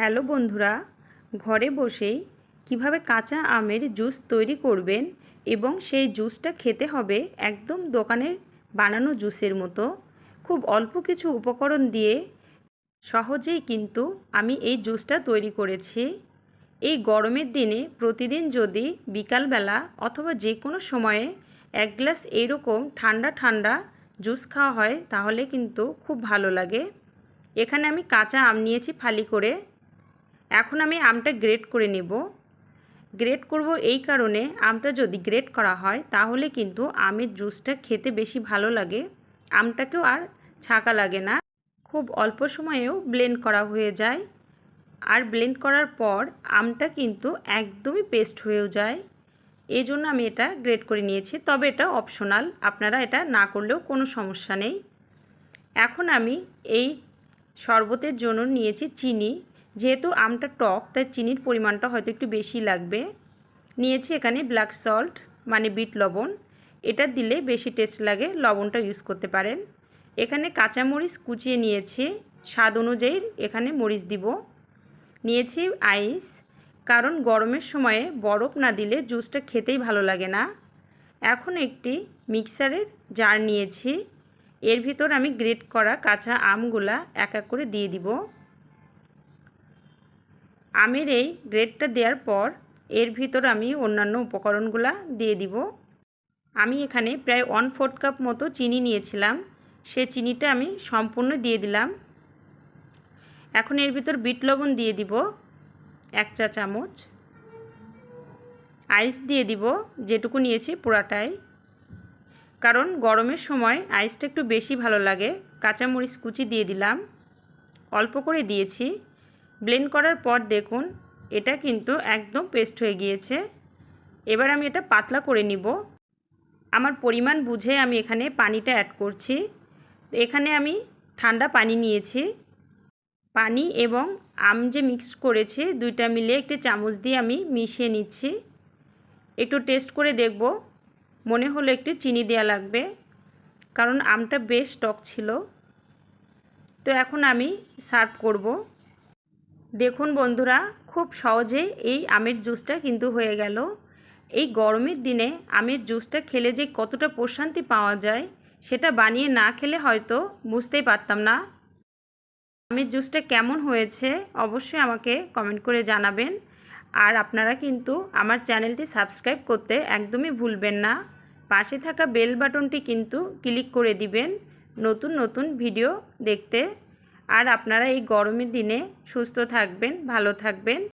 Hello বন্ধুরা, ঘরে বসেই কিভাবে কাঁচা আমের জুস তৈরি করবেন এবং সেই জুসটা খেতে হবে একদম দোকানের বানানো জুসের মতো। খুব অল্প কিছু উপকরণ দিয়ে সহজেই কিন্তু আমি এই জুসটা তৈরি করেছি। এই গরমের দিনে প্রতিদিন যদি বিকালবেলা অথবা যে কোনো সময়ে এক গ্লাস এইরকম ঠান্ডা ঠান্ডা জুস খাওয়া হয় তাহলে কিন্তু খুব ভালো লাগে। এখানে আমি কাঁচা আম নিয়েছি ফালি করে। এখন আমি আমটা গ্রেট করে নেব। গ্রেট করব এই কারণে, আমটা যদি গ্রেট করা হয় তাহলে কিন্তু আমের জুসটা খেতে বেশি ভালো লাগে, আমটাকেও আর ছাঁকা লাগে না, খুব অল্প সময়েও ব্লেন্ড করা হয়ে যায়। আর ব্লেন্ড করার পর আমটা কিন্তু একদমই পেস্ট হয়েও যায়। এই জন্য আমি এটা গ্রেট করে নিয়েছি, তবে এটা অপশনাল, আপনারা এটা না করলেও কোনো সমস্যা নেই। এখন আমি এই শরবতের জন্য নিয়েছি চিনি। যেহেতু আমটা টক তাই চিনির পরিমাণটা হয়তো একটু বেশি লাগবে। নিয়েছি এখানে ব্ল্যাক সল্ট মানে বিট লবণ, এটা দিলে বেশি টেস্ট লাগে, লবণটা ইউজ করতে পারেন। এখানে কাঁচামরিচ কুচিয়ে নিয়েছি, স্বাদ অনুযায়ী এখানে মরিচ দিব। নিয়েছি আইস, কারণ গরমের সময়ে বরফ না দিলে জুসটা খেতেই ভালো লাগে না। এখন একটি মিক্সারের জার নিয়েছি, এর ভিতর আমি গ্রেট করা কাঁচা আমগুলা এক এক করে দিয়ে দিব। আমের এই গ্রেটটা দেওয়ার পর এর ভিতর আমি অন্যান্য উপকরণগুলা দিয়ে দিব। আমি এখানে প্রায় 1/4 কাপ মতো চিনি নিয়েছিলাম, সে চিনিটা আমি সম্পূর্ণ দিয়ে দিলাম। এখন এর ভিতর বিট লবণ দিয়ে দিব 1 চা চামচ, আইস দিয়ে দিব যেটুকু নিয়েছি পুরাটাই, কারণ গরমের সময় আইসটা একটু বেশি ভালো লাগে। কাঁচামরিচ কুচি দিয়ে দিলাম, অল্প করে দিয়েছি। ব্লেন্ড করার পর দেখুন এটা কিন্তু একদম পেস্ট হয়ে গিয়েছে। এবার আমি এটা পাতলা করে নিব। আমার পরিমাণ বুঝে আমি এখানে পানিটা অ্যাড করছি। এখানে আমি ঠান্ডা পানি নিয়েছি, পানি এবং আম যে মিক্স করেছি দুইটা মিলে একটি চামচ দিয়ে আমি মিশিয়ে নিচ্ছি। একটু টেস্ট করে দেখব, মনে হলো একটু চিনি দেওয়া লাগবে, কারণ আমটা বেশ টক ছিল। তো এখন আমি সার্ভ করব। দেখুন বন্ধুরা, খুব সহজে এই আমের জুসটা কিন্তু হয়ে গেল। এই গরমের দিনে আমের জুসটা খেলে যে কতটা প্রশান্তি পাওয়া যায় সেটা বানিয়ে না খেলে হয়তো বুঝতেই পারতাম না। আমের জুসটা কেমন হয়েছে অবশ্যই আমাকে কমেন্ট করে জানাবেন। আর আপনারা কিন্তু আমার চ্যানেলটি সাবস্ক্রাইব করতে একদমই ভুলবেন না। পাশে থাকা বেল বাটনটি কিন্তু ক্লিক করে দিবেন নতুন নতুন ভিডিও দেখতে। আর আপনারা এই গরমের দিনে সুস্থ থাকবেন, ভালো থাকবেন।